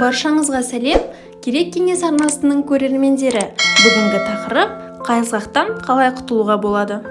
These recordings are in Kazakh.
Баршаңызға сәлем, керек кеңес арнасының көрермендері. Бүгінгі тақырып қайызғақтан қалай құтылуға болады.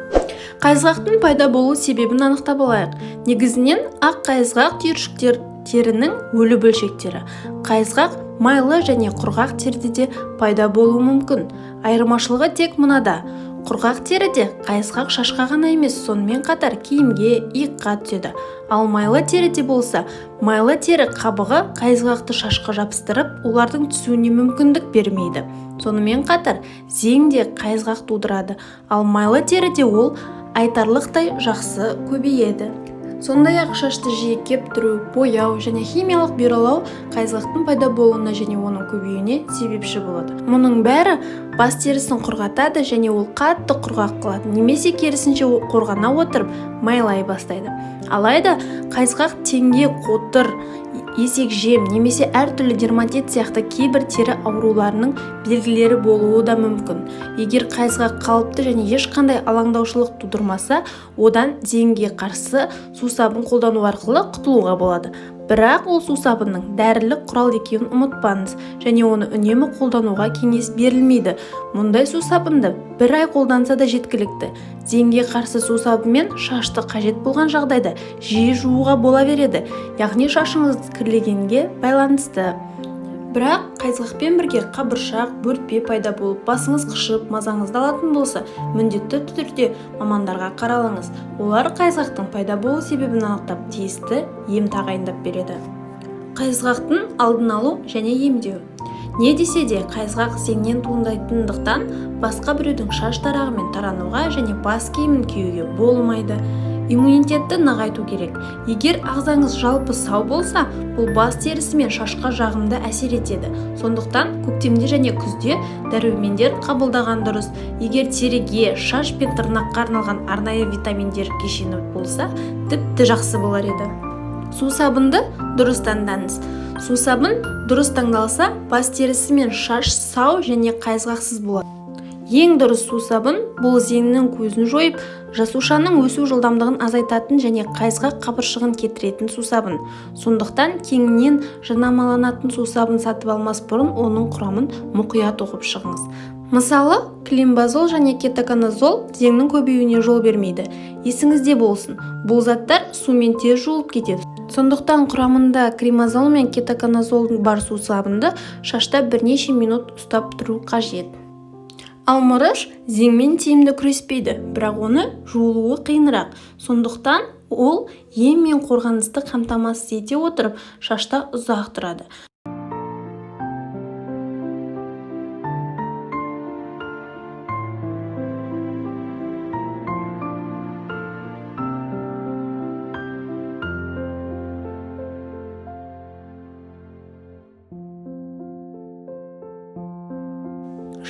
Қайызғақтың пайда болу себебін анықтап алайық. Негізінен ақ қайызғақ түйіршіктер терінің өлі бөлшектері. Қайызғақ майлы және құрғақ теріде пайда болуы мүмкін. Айырмашылығы тек мынада. Құрғақ теріде қайызғақ шашқа ғана емес, сонымен қатар киімге, иыққа түседі. Ал майлы теріде болса, майлы тері қабығы қайызғақты шашқа жабыстырып, олардың түсуіне мүмкіндік бермейді. Сонымен қатар зеңде қайызғақ тудырады, ал майлы теріде ол айтарлықтай жақсы көбейеді. Сондай-ақ шашты жиі кептіру, бояу және химиялық бұралау қайызғақтың пайда болуына және оның көбеюіне себепші болады. Мұның бәрі бас терісін құрғатады және ол қатты құрғақ қылады, немесе керісінше қорғана отырып майлай бастайды. Алайда қайызғақ теңге, қотыр, есек жем немесе әртүрлі дерматит сияқты кейбір тері ауруларының белгілері болуы да мүмкін. Егер қайызғақ қалыпты және ешқандай алаңдаушылық тудырмаса, одан зеңге қарсы сусабын қолдану арқылы құтылуға болады. Бірақ ол сусабынның дәрілік құрал екенін ұмытпаңыз және оны үнемі қолдануға кеңес берілмейді. Мұндай сусабынды 1 ай қолданса да жеткілікті. Зеңге қарсы сусабынмен шашты қажет болған жағдайда жиі жууға бола береді, яғни шашыңыз кірлегенге байланысты. Бірақ қайызғақпен бірге қабыршақ, бөртпе пайда болып, басыңыз қышып, мазаңызды алатын болса, міндетті түрде мамандарға қаралыңыз. Олар қайызғақтың пайда болу себебін анықтап, тиісті ем тағайындап береді. Қайызғақтың алдын алу және емдеу. Не десе де, қайызғақ зеңнен туындайтындықтан басқа біреудің шаш тарағымен тарануға және бас киімін киюге болмайды. Иммунитетті нығайту керек. Егер ағзаңыз жалпы сау болса, бұл бас терісі мен шашқа жағымды әсер етеді. Сондықтан көктемде және күзде дәрумендер қабылдаған дұрыс. Егер теріге, шаш пен тырнаққа арналған арнайы витаминдер кешені болса, тіпті жақсы болар еді. Сусабынды дұрыс таңдаңыз. Сусабын дұрыс таңдалса, бас терісі мен шаш сау және қайызғақсыз болады. Ең дұрыс сусабын бұл зеңнің көзін жойып, жасушаның өсу жылдамдығын азайтатын және қайызғақ қабыршығын кетіретін сусабын. Сондықтан кеңінен жанамаланатын сусабын сатып алмас бұрын оның құрамын мұқият оқып шығыңыз. Мысалы, климбазол және кетоконазол зеңнің көбеюіне жол бермейді. Есіңізде болсын, бұл заттар сумен тез жуылып кетеді. Сондықтан құрамында климбазол мен кетоконазол бар сусабынды шашта бірнеше минут ұстап тұру қажет. Ал мырыш зеңмен тиімді күреспейді, бірақ оны жуылуы қиынырақ. Сондықтан ол ем мен қорғанысты қамтамасыз ете отырып, шашта ұзақ тұрады.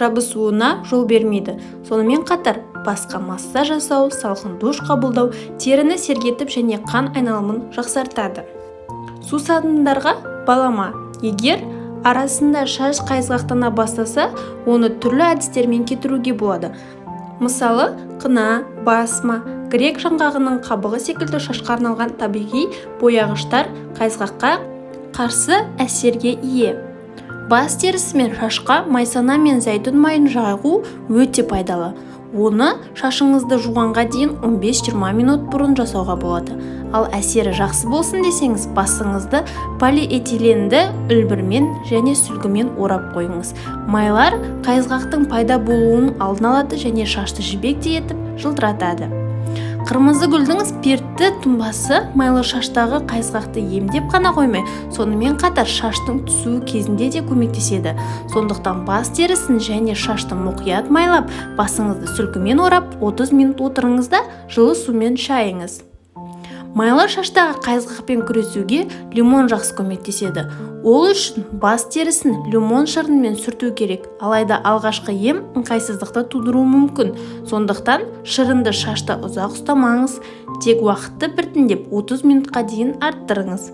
Жабысуына жол бермейді. Сонымен қатар басқа массаж жасау, салқын душ қабылдау теріні сергетіп және қан айналымын жақсартады. Сусабындарға балама. Егер арасында шаш қайызғақтана бастаса, оны түрлі әдістермен кетіруге болады. Мысалы, қына, басма, грек жаңғағының қабығы секілді шашқа арналған табиғи бояғыштар қайызғаққа қарсы әсерге ие. Бас терісі мен шашқа майсана мен зәйтүн майын жағу өте пайдалы. Оны шашыңызды жуғанға дейін 15-20 минут бұрын жасауға болады. Ал әсері жақсы болсын десеңіз, басыңызды полиэтиленді үлбірмен және сүлгімен орап қойыңыз. Майлар қайызғақтың пайда болуын алдын алады және шашты жібектей етіп жылтыратады. Қырмызы гүлдің спиртті тұнбасы майлы шаштағы қайызғақты емдеп қана қоймай, сонымен қатар шаштың түсуі кезінде де көмектеседі. Сондықтан бас терісін және шашты мұқият майлап, басыңызды сүлгімен орап, 30 минут отырыңыз да жылы сумен шайыңыз. Майлы шаштағы қайызғақпен күресуге лимон жақсы көмектеседі. Ол үшін бас терісін лимон шырынымен сүрту керек. Алайда алғашқы ем ыңғайсыздықты тудыруы мүмкін. Сондықтан шырынды шашта ұзақ ұстамаңыз, тек уақытты біртіндеп 30 минутқа дейін арттырыңыз.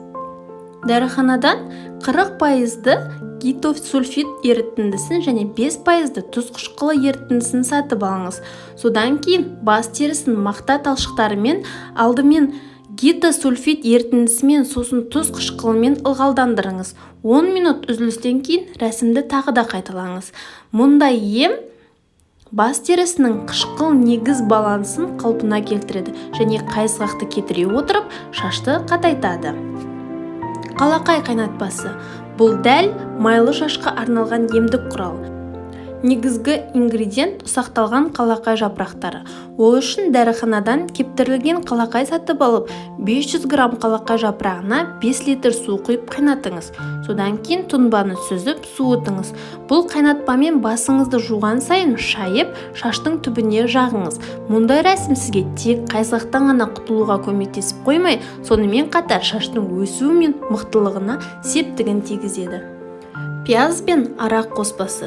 Дәріханадан 40%-ді гитосульфид ерітіндісін және 5%-ді тұз қышқылы ерітіндісін сатып алыңыз. Содан кейін бас терісін мақта талшықтарымен алдымен гидросульфид ерітіндісімен сосын тұз қышқылымен ылғалдандырыңыз. 10 минут үзілістен кейін рәсімді тағы да қайталаңыз. Мұндай ем бас терісінің қышқыл негіз балансын қалпына келтіреді және қайызғақты кетіре отырып шашты қатайтады. Қалақай қайнатпасы. Бұл дәл майлы шашқа арналған емдік құрал. Негізгі ингредиент ұсақталған қалақай жапырақтары. Ол үшін дәріханадан кептірілген қалақай сатып алып, 500 грамм қалақай жапырағына 5 литр су құйып қайнатыңыз. Содан кейін тұнбаны сүзіп, суытыңыз. Бұл қайнатпамен басыңызды жуған сайын шайып, шаштың түбіне жағыңыз. Мұндай рәсім сізге тек қайызғақтан ғана құтылуға көмектесіп қоймай, сонымен қатар шаштың өсуі мен мықтылығына септігін тигізеді. Пияз бен арақ қоспасы.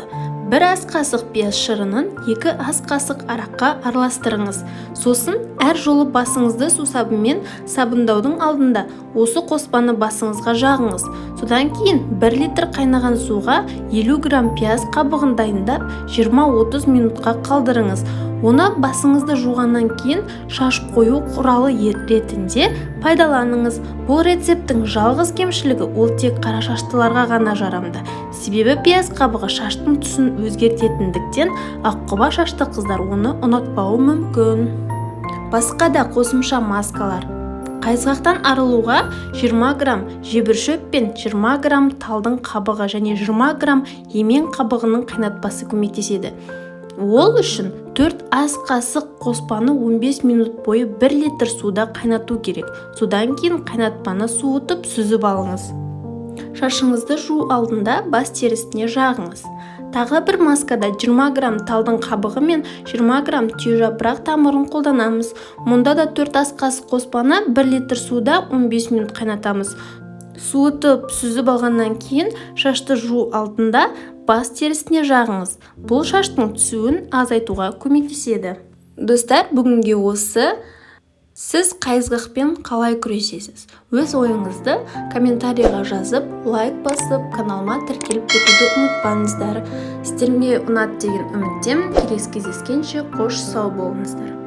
1 ас қасық пияз шырынын 2 ас қасық араққа араластырыңыз. Сосын әр жолы басыңызды сусабынмен сабындаудың алдында осы қоспаны басыңызға жағыңыз. Содан кейін 1 литр қайнаған суға 50 грамм пияз қабығын дайындап 20-30 минутқа қалдырыңыз. Оны басыңызды жуғаннан кейін шаш қою құралы ретінде пайдаланыңыз. Бұл рецепттің жалғыз кемшілігі ол тек қара шаштыларға ғана жарамды. Себебі пияз қабығы шаштың түсін өзгертетіндіктен аққұба шашты қыздар оны ұнатпауы мүмкін. Басқа да қосымша маскалар. Қайызғақтан арылуға 20 грамм жебіршөп пен 20 грамм талдың қабығы және 20 грамм емен қабығының қайнатпасы көмектеседі. Ол үшін 4 ас қасық қоспаны 15 минут бойы 1 литр суда қайнату керек. Содан кейін қайнатпаны суытып сүзіп алыңыз. Шашыңызды жуу алдында бас терісіне жағыңыз. Тағы бір маскада 20 грамм талдың қабығы мен 20 грамм түйежапырақ тамырын қолданамыз. Мұнда да 4 ас қасық қоспаны 1 литр суда 15 минут қайнатамыз. Суытып сүзіп алғаннан кейін шашты жуу алдында бас терісіне жағыңыз. Бұл шаштың түсуін азайтуға көмектеседі. Достар, бүгінге осы. Сіз қайызғақпен қалай күресесіз? Өз ойыңызды комментарийға жазып, лайк басып, каналыма тіркеліп кетуді ұмытпаңыздар. Сіздерге ұнады деген үміттемін. Келесі кездескенше қош сау болыңыздар.